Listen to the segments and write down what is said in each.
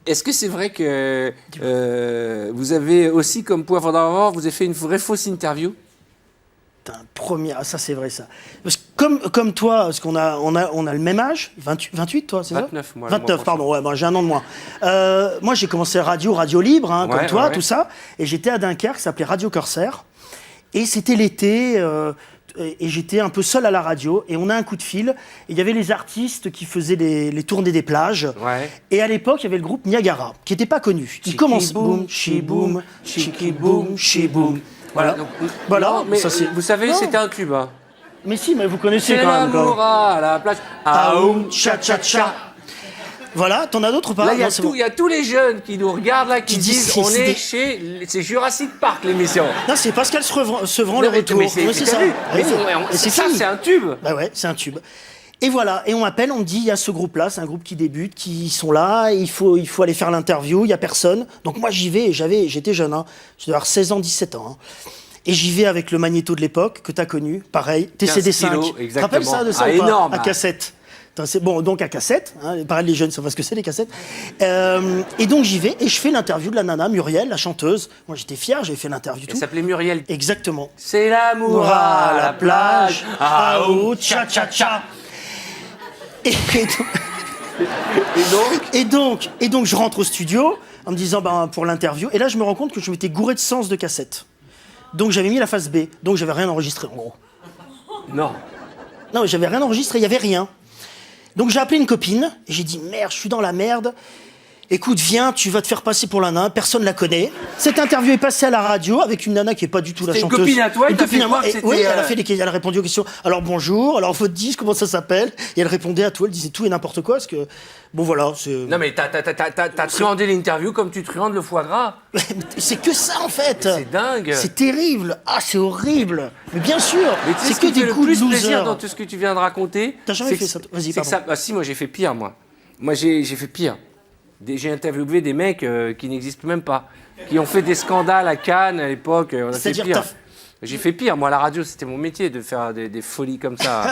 Est-ce que c'est vrai que vous avez aussi, comme Poivre d'Arvor, vous avez fait une vraie fausse interview? Ça c'est vrai ça. Parce que comme toi, parce qu'on a le même âge, 28 toi, c'est ça? 29 moi. 29, pardon, ouais, j'ai un an de moins. Moi j'ai commencé radio libre, hein, comme toi, tout ça, et j'étais à Dunkerque, ça s'appelait Radio Corsair, et c'était l'été, et j'étais un peu seul à la radio, et on a un coup de fil, et il y avait les artistes qui faisaient les tournées des plages, et à l'époque il y avait le groupe Niagara, qui n'était pas connu. Il commence boum, chi boum, chiki boum, chi boum. Voilà. Donc, voilà. Non, mais ça, vous savez, c'était un tube. Hein. Mais si, mais vous connaissez C'est quand même. l'amour à la plage. Aoum, cha cha cha. Voilà, t'en as d'autres ou pas? Là, il y a tous les jeunes qui nous regardent là, qui disent on est chez c'est Jurassic Park l'émission. Non, c'est Pascal Sevran le retour. Mais c'est ça. C'est ça, c'est un tube. Bah ouais, c'est un tube. Et voilà, et on m'appelle, on me dit, il y a ce groupe-là, c'est un groupe qui débute, qui sont là, il faut aller faire l'interview, il n'y a personne. Donc moi j'y vais, j'étais jeune, hein, je devais avoir 16 ans, 17 ans. Hein. Et j'y vais avec le magnéto de l'époque, que tu as connu, pareil, TCD5. Tu te rappelles ça de ça ou pas? Énorme. À cassette. Bon, donc à cassette, hein, pareil les jeunes savent ce que c'est les cassettes. Et donc j'y vais et je fais l'interview de la nana, Muriel, la chanteuse. Moi j'étais fier, j'avais fait l'interview. Elle s'appelait Muriel. Exactement. C'est l'amour à la plage. Aou, cha cha cha. Et donc, je rentre au studio en me disant pour l'interview. Et là, je me rends compte que je m'étais gouré de sens de cassette. Donc, j'avais mis la face B. Donc, j'avais rien enregistré, en gros. Non. Non, j'avais rien enregistré, il y avait rien. Donc, j'ai appelé une copine. Et j'ai dit, merde, je suis dans la merde. Écoute, viens, tu vas te faire passer pour la nana, personne la connaît. Cette interview est passée à la radio avec une nana qui est pas du tout la chanteuse. Une copine à toi, une copine à moi. Oui, elle elle a répondu aux questions. Alors bonjour, alors votre disque, comment ça s'appelle? Et elle répondait à tout, elle disait tout et n'importe quoi, parce que bon voilà. Non mais t'as truandé l'interview comme tu truandes le foie gras. C'est que ça en fait. C'est dingue. C'est terrible. Ah c'est horrible. Mais bien sûr. Mais c'est que des coups de loser. Plaisir dans tout ce que tu viens de raconter. T'as jamais fait ça? Vas-y, pardon. Ah si, moi j'ai fait pire moi. Moi j'ai fait pire. J'ai interviewé des mecs qui n'existent même pas, qui ont fait des scandales à Cannes à l'époque. On a fait pire. J'ai fait pire. Moi, la radio, c'était mon métier de faire des folies comme ça.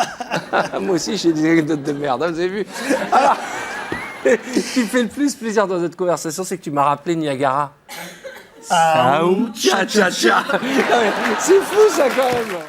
Moi aussi, j'ai des anecdotes de merde. Hein, vous avez vu? Alors, ce qui me fait le plus plaisir dans notre conversation, c'est que tu m'as rappelé Niagara. Aoum, cha cha cha. C'est fou ça quand même.